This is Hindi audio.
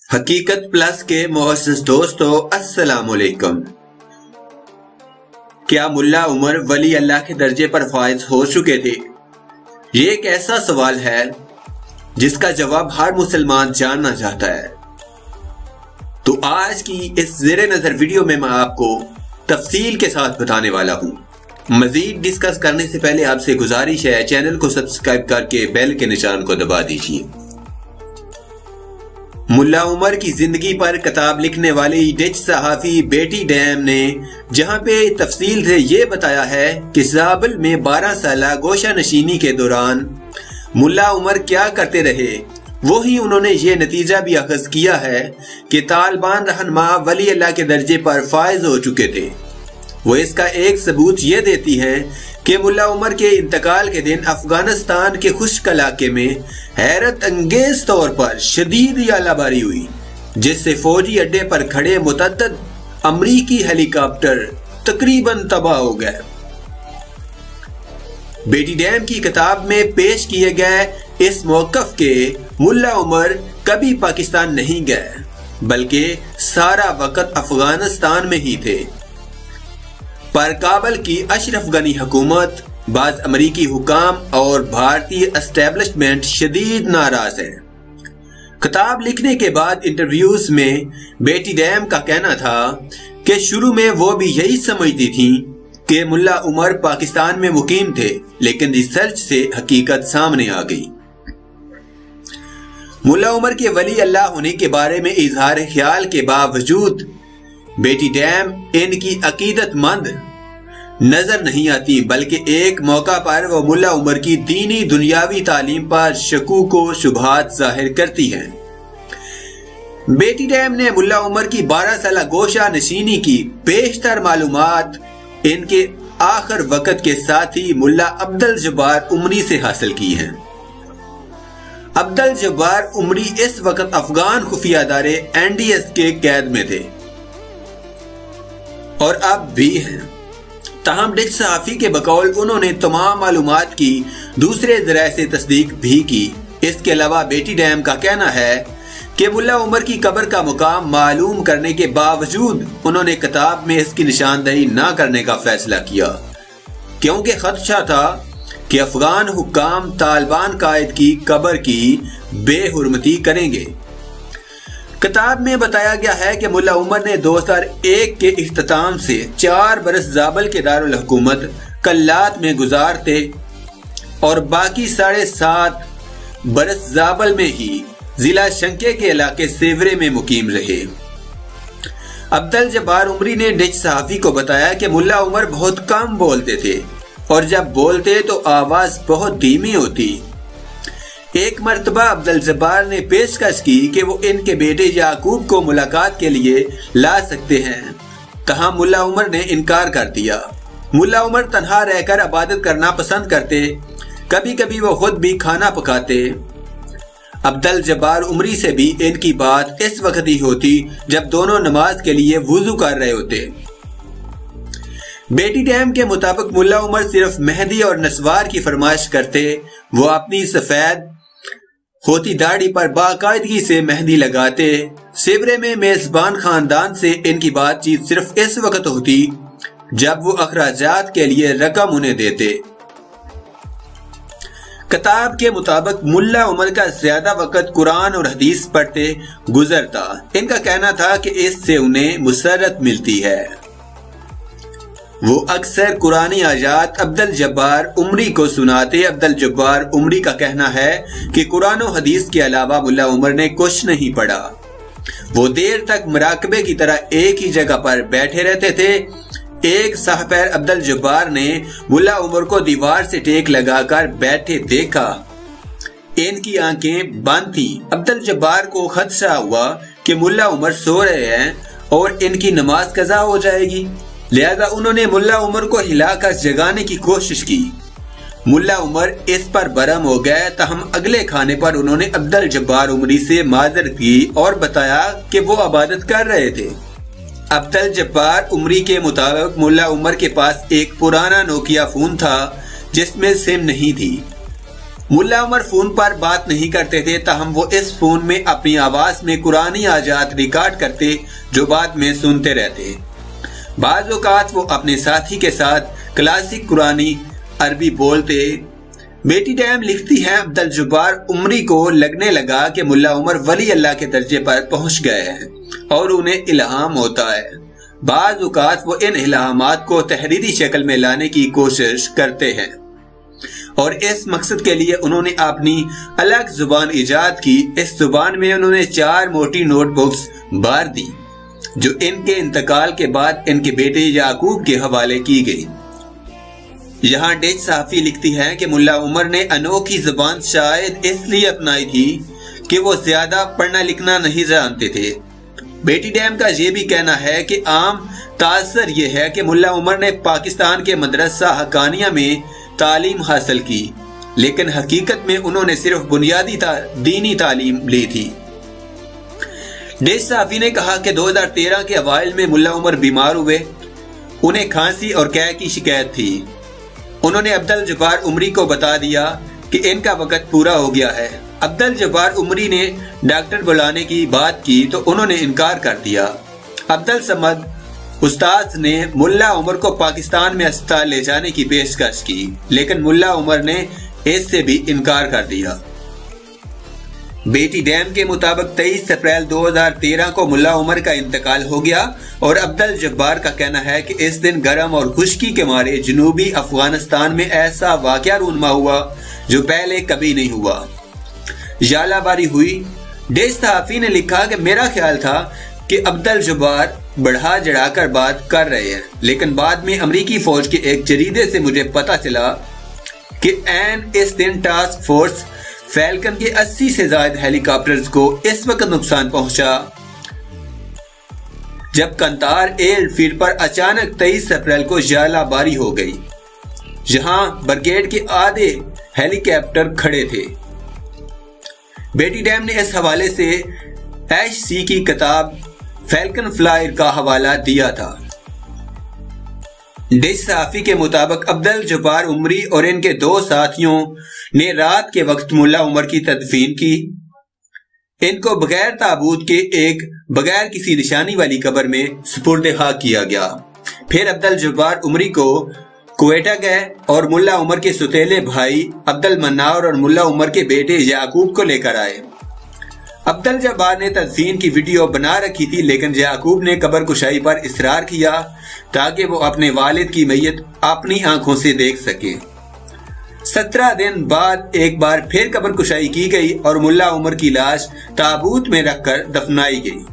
हकीकत प्लस के मोअज़्ज़िज़ दोस्तों, अस्सलाम वालेकुम। क्या मुल्ला उमर वली अल्लाह के दर्जे पर फाइज हो चुके थे? ये एक ऐसा सवाल है जिसका जवाब हर मुसलमान जानना चाहता है। तो आज की इस ज़ेरे नज़र वीडियो में मैं आपको तफसील के साथ बताने वाला हूँ। मजीद डिस्कस करने से पहले आपसे गुजारिश है, चैनल को सब्सक्राइब करके बेल के निशान को दबा दीजिए। मुल्ला उमर की जिंदगी पर किताब लिखने वाले डच सहाफ़ी बेटी डैम ने जहां पे तफसील से ये बताया है कि ज़ाबिल में 12 साला गोशा नशीनी के दौरान मुल्ला उमर क्या करते रहे, वही उन्होंने ये नतीजा भी अखज़ किया है कि तालिबान रहनुमा वली अल्लाह के दर्जे पर फाइज हो चुके थे। वो इसका एक सबूत ये देती है कि मुल्ला उमर के इंतकाल के दिन अफगानिस्तान के खुश्क इलाके में हैरत अंगेज तौर पर शदीद यालाबारी हुई, जिससे फौजी अड्डे पर खड़े मुतअद्दिद अमरीकी हेलीकॉप्टर तकरीबन तबाह हो गए। बेटी डैम की किताब में पेश किए गए इस मौक़िफ़ के मुल्ला उमर कभी पाकिस्तान नहीं गए, बल्कि सारा वक्त अफगानिस्तान में ही थे। पर काबल की अशरफ गनी हुकूमत, बाज़ अमरीकी हुकाम और भारतीय एस्टेब्लिशमेंट शदीद नाराज है। किताब लिखने के बाद इंटरव्यूज में बेटी डैम का कहना था कि शुरू में वो भी यही समझती थी कि मुल्ला उमर पाकिस्तान में मुकीम थे, लेकिन रिसर्च से हकीकत सामने आ गई। मुल्ला उमर के वली अल्लाह होने के बारे में इजहार ख्याल के बावजूद बेटी डैम इनकी अकीदतमंद नजर नहीं आती, बल्कि एक मौका पर वो मुल्ला उमर की दीनी दुनियावी तालीम पर शकूक व शुबहात जाहिर करती हैं। बेटी डैम ने मुल्ला उमर की 12 साला गोशा नशीनी की बेशतर मालूमात इनके आखिर वक्त के साथी मुल्ला अब्दुल जब्बार उमरी से हासिल की हैं। अब्दुल जब्बार उमरी इस वक्त अफगान खुफिया अदारे NDS के कैद में थे और अब भी हैं। ताहम डच सहाफ़ी के बकौल उन्होंने तमाम मालूमात की दूसरे ज़राए से तस्दीक भी की। इसके अलावा बेटी डैम का कहना है कि मुल्ला उमर की कब्र का मुकाम मालूम करने के बावजूद उन्होंने किताब में इसकी निशानदही न करने का फैसला किया, क्योंकि खदशा था कि अफगान हुक्काम तालिबान कायद की कब्र की बेहुरमती करेंगे। किताब में बताया गया है कि मुल्ला उमर ने 2001 के इख्तिताम से 4 बरस ज़ाबिल के दारुल हुकूमत कल्लात में गुजारते और बाकी 7.5 बरस ज़ाबिल में ही जिला शंके के इलाके सेवरे में मुकीम रहे। अब्दुल जब्बार उमरी ने डच सहाफ़ी को बताया कि मुल्ला उमर बहुत कम बोलते थे और जब बोलते तो आवाज बहुत धीमी होती। एक मर्तबा अब्दुल जब्बार ने पेशकश की कि वो इनके बेटे याकूब को मुलाकात के लिए ला सकते हैं, कहा मुल्ला उमर ने इनकार कर दिया। मुल्ला उमर तन्हा रहकर इबादत करना पसंद करते, कभी कभी वो खुद भी खाना पकाते। अब्दुल जब्बार उमरी से भी इनकी बात इस वक्त ही होती जब दोनों नमाज के लिए वुजू कर रहे होते। बेटी डैम के मुताबिक मुल्ला उमर सिर्फ मेहंदी और नस्वार की फरमाइश करते। वो अपनी सफेद होती दाढ़ी पर बाकायदगी से मेहंदी लगाते। सेवरे में मेजबान खानदान से इनकी बातचीत सिर्फ इस वक्त होती जब वो अखराजात के लिए रकम उन्हें देते। किताब के मुताबिक मुल्ला उमर का ज्यादा वक्त कुरान और हदीस पढ़ते गुजरता। इनका कहना था कि इससे उन्हें मुसर्रत मिलती है। वो अक्सर कुरानी आयात अब्दुल जब्बार उमरी को सुनाते। अब्दुल जब्बार उमरी का कहना है कि कुरान और हदीस के अलावा मुल्ला उमर ने कुछ नहीं पढ़ा। वो देर तक मुराकबे की तरह एक ही जगह पर बैठे रहते थे। एक साहपैर अब्दुल जब्बार ने मुल्ला उमर को दीवार से टेक लगाकर बैठे देखा। इनकी आंखें बंद थी। अब्दुल जब्बार को खदशा हुआ कि मुल्ला उमर सो रहे हैं और इनकी नमाज कज़ा हो जाएगी, लिहाजा उन्होंने मुल्ला उमर को हिलाकर जगाने की कोशिश की। मुल्ला उमर इस पर बरम हो गए। तहम अगले खाने पर उन्होंने अब्दुल जब्बार उमरी से माजरत की और बताया कि वो इबादत कर रहे थे। अब्दुल जब्बार उमरी के मुताबिक मुल्ला उमर के पास एक पुराना नोकिया फोन था जिसमें सिम नहीं थी। मुल्ला उमर फोन पर बात नहीं करते थे, ताहम वो इस फोन में अपनी आवाज में कुरानी आजात रिकॉर्ड करते जो बाद में सुनते रहते। बाज़ औक़ात वो अपने साथी के साथ क्लासिक कुरानी अरबी बोलते। बेटी डैम लिखती है, अब्दुल जब्बार उमरी को लगने लगा कि मुल्ला उमर वली अल्लाह के दर्जे पर पहुंच गए हैं और उन्हें इल्हाम होता है। बाज़ औक़ात वो इन इल्हामात को तहरीरी शक्ल में लाने की कोशिश करते हैं और इस मकसद के लिए उन्होंने अपनी अलग जुबान इजाद की। इस जुबान में उन्होंने 4 मोटी नोटबुक्स बार दी जो इनके इंतकाल के बाद इनके बेटे याकूब के हवाले की गई। यहाँ डेच सहाफ़ी लिखती है कि मुल्ला उमर ने अनोखी जुबान शायद इसलिए अपनाई थी कि वो ज्यादा पढ़ना लिखना नहीं जानते थे। बेटी डैम का ये भी कहना है कि आम तासर ये है कि मुल्ला उमर ने पाकिस्तान के मदरसा हकानिया में तालीम हासिल की, लेकिन हकीकत में उन्होंने सिर्फ बुनियादी दीनी तालीम ली थी। डेच सहाफ़ी ने कहा कि 2013 के अवाइल में मुल्ला उमर बीमार हुए। उन्हें खांसी और कै की शिकायत थी। उन्होंने अब्दुल जब्बार उमरी को बता दिया कि इनका वक्त पूरा हो गया है। अब्दुल जब्बार उमरी ने डॉक्टर बुलाने की बात की तो उन्होंने इनकार कर दिया। अब्दुल समद उस्ताद ने मुल्ला उमर को पाकिस्तान में अस्पताल ले जाने की पेशकश की, लेकिन मुल्ला उमर ने इससे भी इनकार कर दिया। बेटी डैम के मुताबिक 23 अप्रैल 2013 को मुल्ला उमर का इंतकाल हो गया और अब्दुल जब्बार का कहना है कि इस दिन गर्म और खुश्की के मारे जनूबी अफगानिस्तान में ऐसा वाकया रूनमा हुआ जो पहले कभी नहीं हुआ। जालाबारी हुई। डेच सहाफ़ी ने लिखा कि मेरा ख्याल था कि अब्दुल जब्बार बढ़ा चढ़ाकर बात कर रहे हैं, लेकिन बाद में अमरीकी फौज के एक जरीदे से मुझे पता चला कि इस दिन टास्क फोर्स फैल्कन के 80 से ज्यादा हेलीकॉप्टर्स को इस वक्त नुकसान पहुंचा जब कंतार एयरफील्ड पर अचानक 23 अप्रैल को जालाबारी हो गई, जहां ब्रिगेड के आधे हेलीकॉप्टर खड़े थे। बेटी डैम ने इस हवाले से HC की किताब फैल्कन फ्लायर का हवाला दिया था। डेच सहाफ़ी के मुताबिक अब्दुल जब्बार उमरी और इनके 2 साथियों ने रात के वक्त मुल्ला उमर की तदफीन की। इनको बगैर ताबूत के एक बगैर किसी निशानी वाली कब्र में सुपुर्द खाक किया गया। फिर अब्दुल जब्बार उमरी को क्वेटा गए और मुल्ला उमर के सुतेले भाई अब्दुल मन्नार और मुल्ला उमर के बेटे याकूब को लेकर आए। अब्दुल जब्बार ने तदफीन की वीडियो बना रखी थी, लेकिन याकूब ने कब्र कुशाई पर इसरार किया ताकि वो अपने वालिद की मैयत अपनी आंखों से देख सके। 17 दिन बाद एक बार फिर कब्र कुशाई की गई और मुल्ला उमर की लाश ताबूत में रखकर दफनाई गई।